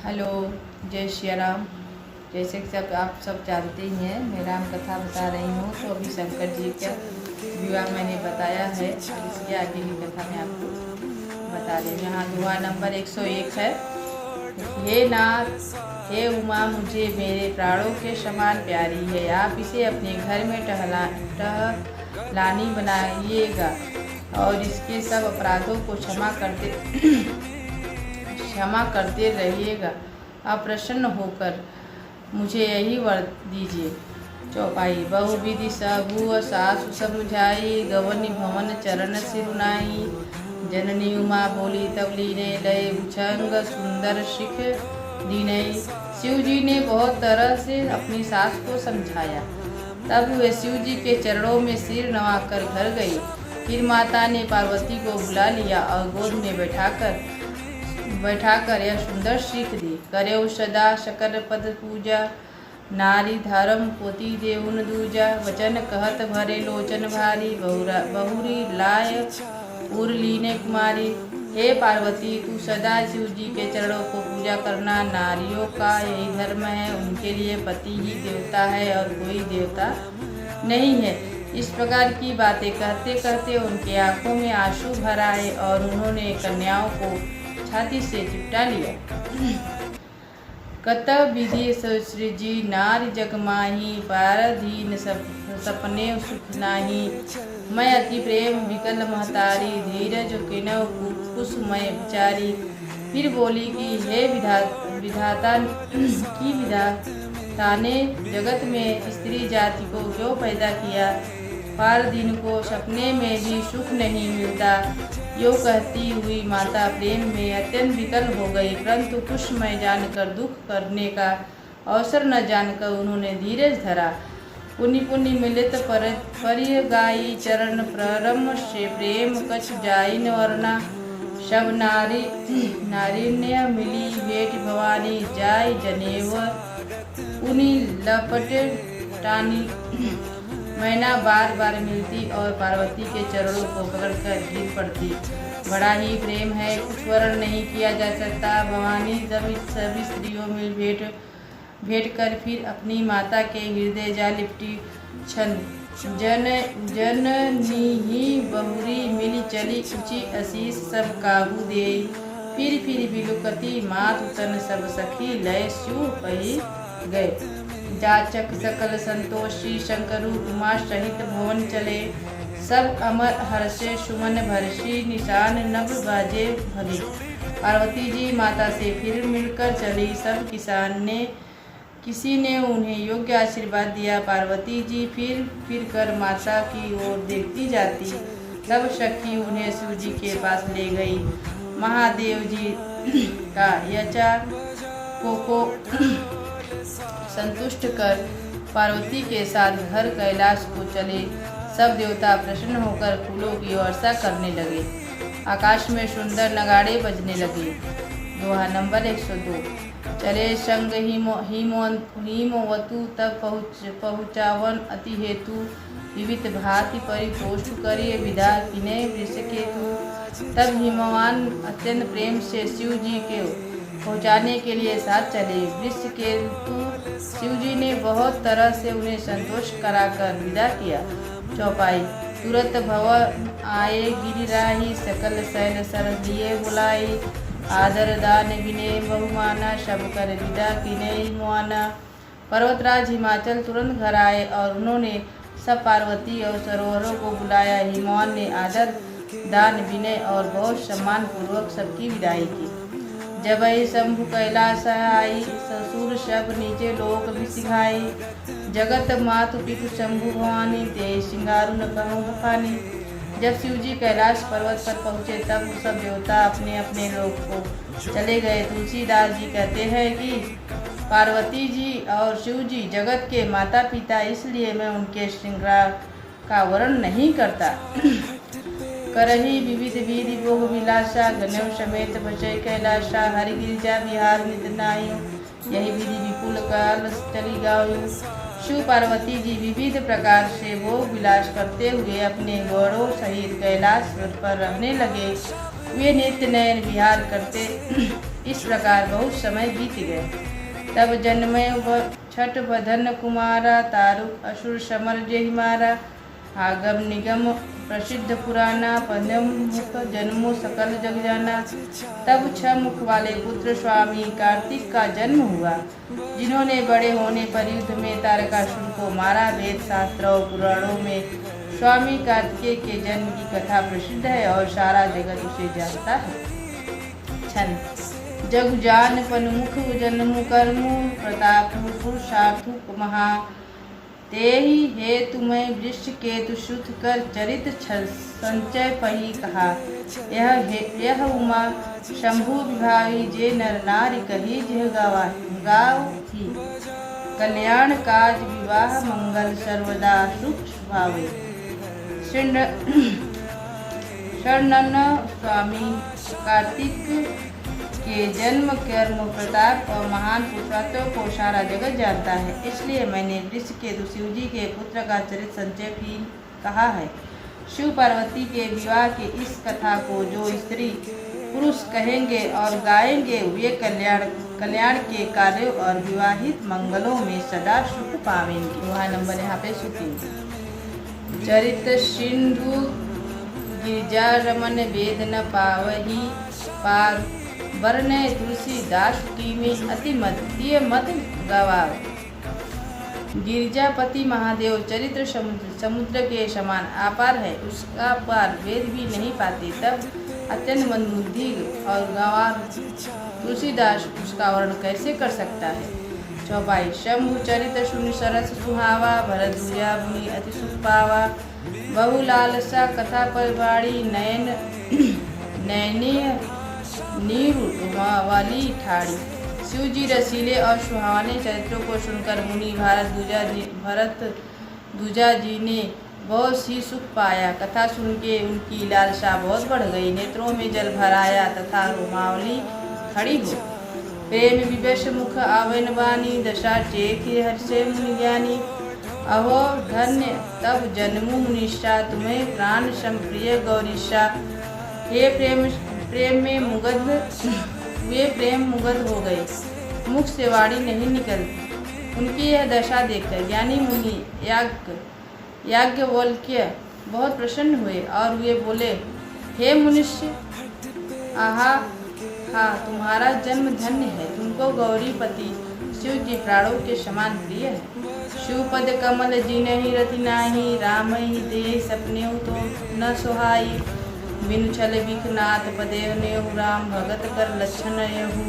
Hello, जय श्री राम। जैसे कि आप सब जानते ही हैं, मैं राम कथा बता रही हूँ। तो अभी शंकर जी का विवाह मैंने बताया है, और इसके आगे की कथा मैं आपको बता रही हूँ। यहाँ दुआ नंबर 101 है। हे नाथ, हे उमा, मुझे मेरे प्राणों के समान प्यारी है। आप इसे अपने घर में टहलानी बनाइएगा और इसके सब अपराधों को क्षमा करते रहिएगा। आप प्रसन्न होकर मुझे यही वर दीजिए। चौपाई। बहुविधि सबू सासु समझाई, गवनी भवन चरण सिरुनाई। जननी उमा बोली तब लीने लय, भुजंग सुंदर शिख दीनई। शिव जी ने बहुत तरह से अपनी सास को समझाया। तब वे शिव जी के चरणों में सिर नवाकर घर गई। फिर माता ने पार्वती को बुला लिया और गोद में बैठाकर यह सुंदर सीख दी। करे सदा शकर पद पूजा, नारी धर्म पोती देउन दूजा। वचन कहत भरे लोचन भारी, बहुरी लाय उर लीने कुमारी। हे पार्वती, तू सदा शिव जी के चरणों को पूजा करना। नारियों का यही धर्म है, उनके लिए पति ही देवता है और कोई देवता नहीं है। इस प्रकार की बातें कहते कहते उनके आंखों में आंसू भर आए और उन्होंने कन्याओं को छाती से चिपटा लिया। कतव विधि सृजी नारी जग माही, पारधीन सपने सुख नाही। मैं अति प्रेम विकल महतारी, धीरज किनव कुसुमय विचारी। फिर बोली कि हे विधाता ने जगत में स्त्री जाति को क्यों पैदा किया। पारधीन को सपने में भी सुख नहीं मिलता। यो कहती हुई माता प्रेम में अत्यंत विकल हो गई, परंतु कुशमय जानकर दुख करने का अवसर न जानकर उन्होंने धीरज धरा। पुनि पुनि मिलित परिय गाई, चरण प्ररम से प्रेम कछ जाइन वरना। सब नारिन्य मिली भेट भवानी, जाय जनेव पुनि लपट टानी। मैना बार बार मिलती और पार्वती के चरणों को पकड़कर गिर पड़ती। बड़ा ही प्रेम है, कुछ वर्ण नहीं किया जा सकता। भवानी जब सभी स्त्रियों में भेंट कर फिर अपनी माता के हृदय जा लिपटी। छन जननी ही बहुरी मिली चली, ऊंची आशीष सब काबू दे। फिर बिलुकती मात तन सब सखी, लय शिव पही गए। जाचक सकल संतोषी, शंकरु उमा सहित भवन चले। सब अमर हर्षे सुमन भरषी, निशान नभ बाजे भले। पार्वती जी माता से फिर मिलकर चली। सब किसी ने उन्हें योग्य आशीर्वाद दिया। पार्वती जी फिर कर माता की ओर देखती जाती। तब सखी उन्हें शिव जी के पास ले गई। महादेव जी का यचा को संतुष्ट कर पार्वती के साथ घर कैलाश को चले। सब देवता प्रसन्न होकर फूलों की वर्षा करने लगे। आकाश में सुंदर नगाड़े बजने लगे। दोहा नंबर 102। चले संग हिमवतु, तब पहुँचावन अति हेतु। विविध भांति परिपोष्ट करिए, विदा किने वृषकेतु। तब हिमवान अत्यंत प्रेम से शिव जी के पहुँचाने के लिए साथ चले। वृषकेतु शिव जी ने बहुत तरह से उन्हें संतोष कराकर विदा किया। चौपाई। तुरंत भव आए गिरिराही, सकल शैल सर दिए बुलाई। आदर दान विनय बहुमाना, सब कर विदा किने मुआना। पर्वतराज हिमाचल तुरंत घर आए और उन्होंने सब पार्वती और सरोवरों को बुलाया। हिमवान ने आदर दान विनय और बहुत सम्मान पूर्वक सबकी विदाई की। जब शंभु कैलाश आई, ससुर सब नीचे लोक भी सिखाई। जगत मातु पितु शंभु भवानी, ते सिंगारु न कहूँ बखानी। जब शिव जी कैलाश पर्वत पर पहुँचे तब सब देवता अपने अपने लोक को चले गए। तुलसीदास जी कहते हैं कि पार्वती जी और शिव जी जगत के माता पिता, इसलिए मैं उनके श्रृंगार का वर्णन नहीं करता। करही विविध विधि भोग विलासा, गणव समेत बचय कैलासा। हरि गिरिजा विहार नित नायु, यही विधि विपुल काल चली गायु। शिव पार्वती जी विविध प्रकार से भोग विलास करते हुए अपने गौरों सहित कैलाश पर रहने लगे। वे नित्य नयन विहार करते। इस प्रकार बहुत समय बीत गए। तब जन्मे छठ बधन कुमारा, तारुक असुर समर जेहि मारा। आगम निगम प्रसिद्ध पुराना, पंद्रह मुख जन्मो सकल जग जाना। तब 6 मुख वाले पुत्र स्वामी कार्तिक का जन्म हुआ, जिन्होंने बड़े होने पर युद्ध में तारकासुर को मारा। वेद शास्त्र और पुराणों में स्वामी कार्तिकेय के जन्म की कथा प्रसिद्ध है और सारा जगत उसे जानता है। छंद। जग जान पनुमुख जन्मु कर्मु, प्रताप पुरुषार्थुक महा। तेहि हेतु मैं वृक्ष केतु सुत कर, चरित संचय पही कहा। यह उमा शंभु विभावी, जे नर नारी कही जिह गावही। कल्याण काज विवाह मंगल, सर्वदा सुख भावे। शरणन स्वामी कार्तिक के जन्म कर्म प्रताप और महान पुरुषत्व को सारा जगत जानता है, इसलिए मैंने वृक्ष केतु शिव जी के पुत्र का चरित संचय भी कहा है। शिव पार्वती के विवाह की इस कथा को जो स्त्री पुरुष कहेंगे और गाएंगे, वे कल्याण के कार्यों और विवाहित मंगलों में सदा सुख पावेंगे। वह नंबर यहाँ पे सुखेंगे। चरित सिंधु गिरिजा रमन, वेद न पावही पार। वरने तुलसीदास की में अति मत गवाव। गिरिजापति महादेव चरित्र समुद्र के समान अपार है, उसका पार वेद भी नहीं पाते। तब अत्यंत मंदबुद्धि और गंवार तुलसीदास उसका वर्णन कैसे कर सकता है। चौपाई। शंभु चरित सुनि सरस सुहावा, भरत दुजा मुनि अति सुख पावा। बहु लालसा कथा पर बाड़ी, नैनी नीर वाली ठाड़ी। शिव जी रसीले और सुहावने चरित्रों को सुनकर मुनि भरत दूजा जी ने बहुत सी सुख पाया। कथा सुन के उनकी लालसा बहुत बढ़ गई, नेत्रों में जल भर आया तथा रोमावली खड़ी हो। प्रेम विवश मुख आवन वाणी, दशा टेक हर्षे मुनि ज्ञानी। अहो धन्य तब जन्मु मुनिषा, तुम्हें प्राण संप्रिय गौरीशा। हे प्रेम में मुग्ध वे प्रेम मुग्ध हो गए, मुख से वाणी नहीं निकलती। उनकी यह दशा देखकर ज्ञानी मुनि याज्ञवल्क्य बहुत प्रसन्न हुए और वे बोले, हे मनुष्य, आहा हा, तुम्हारा जन्म धन्य है। तुमको गौरीपति शिव जी प्राणों के समान प्रिय है। शिवपद कमल जिनहि रति नाही, राम ही दे सपने तो न सोहाई। बिनु छल बिखनाथ पदेव नेहु, राम भगत कर लक्षण यहु।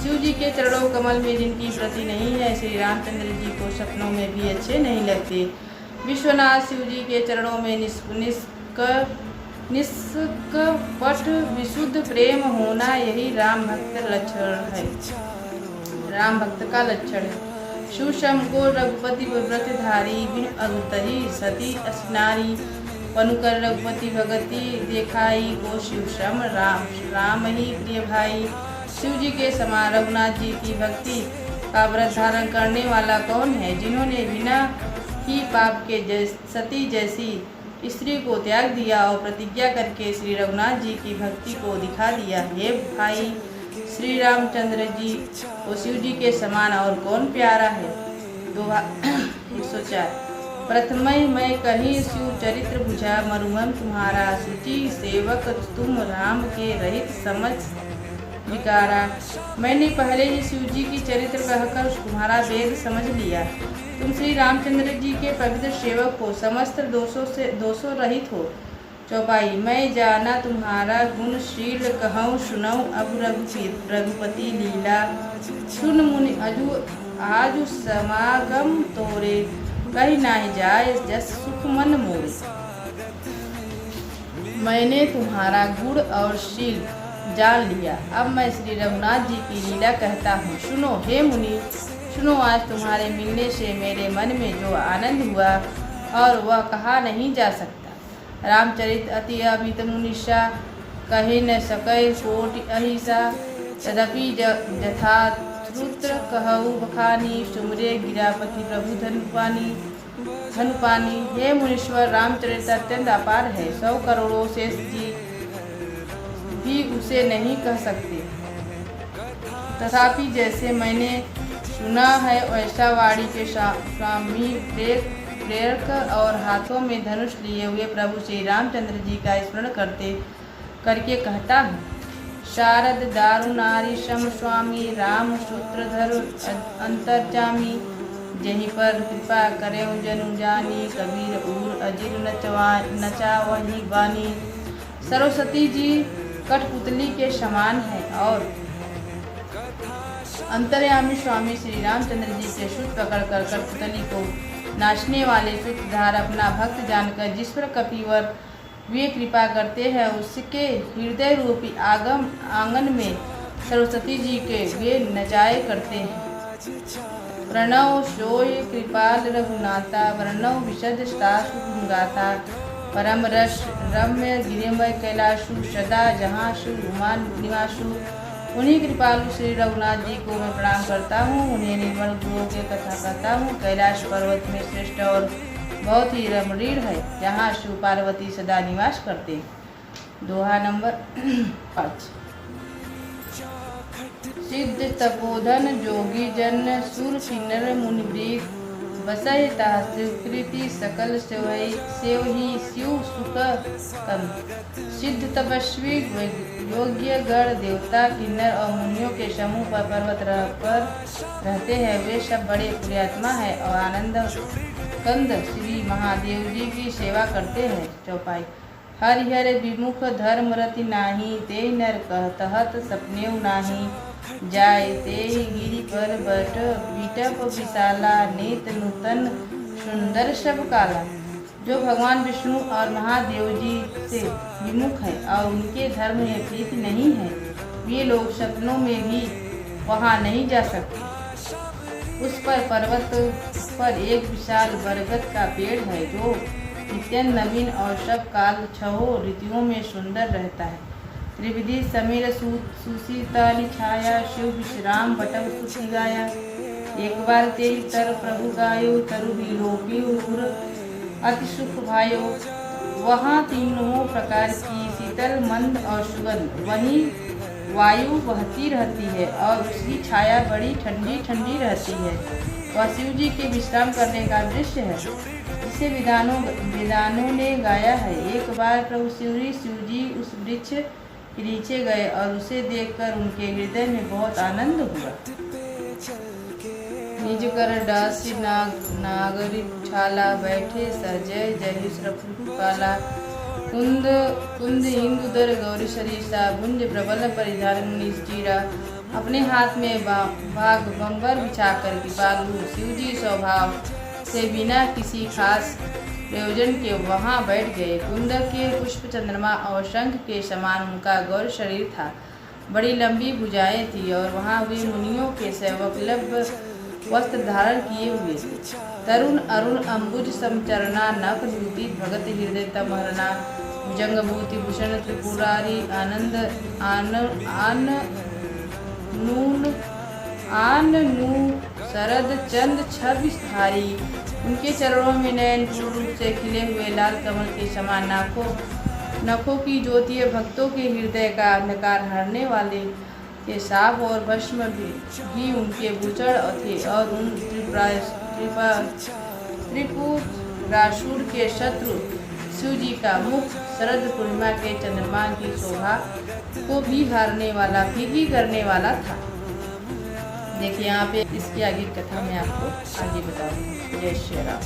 शिव जी के चरणों कमल में जिनकी प्रति नहीं है, श्री रामचंद्र जी को सपनों में भी अच्छे नहीं लगते। विश्वनाथ शिव जी के चरणों में निष्कपट विशुद्ध प्रेम होना, यही राम भक्त लक्षण है, राम भक्त का लक्षण है। सुषम को रघुपति व्रतधारी, बिन अगुतही सती अस्नारी। पनुकर रघुपति भगति देखाई, को शिव श्रम राम ही प्रिय भाई। शिव जी के समान रघुनाथ जी की भक्ति का व्रत धारण करने वाला कौन है, जिन्होंने बिना ही पाप के सती जैसी स्त्री को त्याग दिया और प्रतिज्ञा करके श्री रघुनाथ जी की भक्ति को दिखा दिया। हे भाई, श्री रामचंद्र जी को शिव जी के समान और कौन प्यारा है। 104। प्रथम मैं कहीं शिव चरित्र बुझा, मरुहम तुम्हारा सूची सेवक तुम, राम के रहित समझ विकारा। मैंने पहले ही शिव जी की चरित्र कहकर तुम्हारा वेद समझ लिया। तुम श्री रामचंद्र जी के पवित्र सेवक हो, समस्त दोषों रहित हो। चौपाई। मैं जाना तुम्हारा गुणशील, कहूँ सुनऊँ अब रघुपति लीला। सुन मुनि आजु समागम तोरे, कहीं नाहि जाए जस सुख मन मोरे। मैंने तुम्हारा गुण और शील जान लिया, अब मैं श्री रघुनाथ जी की लीला कहता हूँ। सुनो हे मुनि, सुनो, आज तुम्हारे मिलने से मेरे मन में जो आनंद हुआ और वह कहा नहीं जा सकता। रामचरित अति अमित मुनिषा, कहे न सकै कोटि अहिसा। तदपि यथा रुद्र कहु बखानी, सुमरे गिरापति प्रभु धनुपानी। हे मुनीश्वर, रामचरित अत्यंत अपार है, 100 करोड़ों शेष जी भी उसे नहीं कह सकते। तथापि जैसे मैंने सुना है वैसा वाणी के स्वामी प्रेरक और हाथों में धनुष लिए हुए प्रभु श्री रामचंद्र जी का स्मरण करके कहता हूँ। शारद दारुनारी शम स्वामी राम सूत्रधर अंतर्जामी, जहीं पर कृपा करे जनु जानी, कबीर उर अजीर नचा वही बानी। सरस्वती जी कठपुतली के समान है और अंतर्यामी स्वामी श्री रामचंद्र जी के सूत पकड़कर कठपुतली को नाचने वाले सूत्रधार अपना भक्त जानकर जिस पर कपिवर वे कृपा करते हैं, उसके हृदय रूपी आंगन में सरस्वती जी के वे नचाए करते हैं। प्रणव सोय कृपाल रघुनाथा, वर्णव विशद शासु गाथा, परम रस रम्य गिरिमय कैलाशु, सदा जहाँशु उमा निवासु। उन्हीं कृपालु श्री रघुनाथ जी को मैं प्रणाम करता हूँ, उन्हें निर्मल गुरुओं के कथा कहता हूँ। कैलाश पर्वत में श्रेष्ठ और बहुत ही रमणीय है, जहाँ शिव पार्वती सदा निवास करते हैं। दोहा नंबर 5। सिद्ध तपोधन जोगी जन, सुर किन्नर मुनिवृत, बसहि ताह स्वीकृति सकल सेवहि शिव सुख कंद। सिद्ध तपस्वी योग्य गण देवता किन्नर और मुनियों के समूह पर पर्वत पर रहते हैं, वे सब बड़े पुण्यात्मा है और आनंद कंद श्री महादेव जी की सेवा करते हैं। चौपाई। हरिहर विमुख धर्म रति नाही, ते नर कहत सपनेऊ नाही, जाय ते गिरि पर बट विटप विशाला, नेत नूतन सुंदर सब काला। जो भगवान विष्णु और महादेव जी से विमुख है और उनके धर्म में प्रीति नहीं है, वे लोग सपनों में भी वहाँ नहीं जा सकते। उस पर पर्वत पर एक विशाल बरगद का पेड़ है, जो नित्य नवीन और सब काल छहों ऋतुओं में सुंदर रहता है। त्रिविधि समीर सुशीतल छाया, शिव विश्राम बटव सुखी गाया। एक बार तेज तर प्रभु गायो, तरु विलोकी उर अति सुख भायो। वहाँ तीनों प्रकार की शीतल मंद और सुगंध, वहीं वायु बहती रहती है और उसकी छाया बड़ी ठंडी ठंडी रहती है। वह शिव जी के विश्राम करने का दृश्य है, जिसे विद्वानों ने गाया है। एक बार प्रभु शिव जी उस वृक्ष के नीचे गए और उसे देखकर उनके हृदय में बहुत आनंद हुआ। निज कर डासी नागरिक छाला, बैठे सजय जहि काला। कुंद इंदुदर गौरी सरीसा, भुंज प्रबल परिधान निश्चीरा। अपने हाथ में भाग बंबर बिछाकर कृपालु शिवजी स्वभाव से बिना किसी खास प्रयोजन के वहाँ बैठ गए। कुंद के पुष्प चंद्रमा और शंख के समान उनका गौर शरीर था, बड़ी लंबी भुजाएं थी और वहाँ वे मुनियों के सेवक लभ वस्त्र धारण किए हुए थे। तरुण अरुण अम्बुज समचरना, नख द्युति भगत हृदय तमहरना। भुजंगभूति भूषण त्रिपुरारी, आनंद आन नू शरद चंद छविधारी। उनके चरणों में नयन पूर्ण रूप से खिले हुए लाल कमल के समान नखों की ज्योति भक्तों के हृदय का अंधकार हरने वाले के साप और भस्म भी उनके भूषण थे और उन त्रिपुरासुर के शत्रु शिव जी का मुख शरद पूर्णिमा के चंद्रमा की शोभा को भी हारने वाला, फीकी करने वाला था। देखिए यहाँ पे इसकी आगे कथा मैं आपको आगे बताऊंगी। जय श्री राम।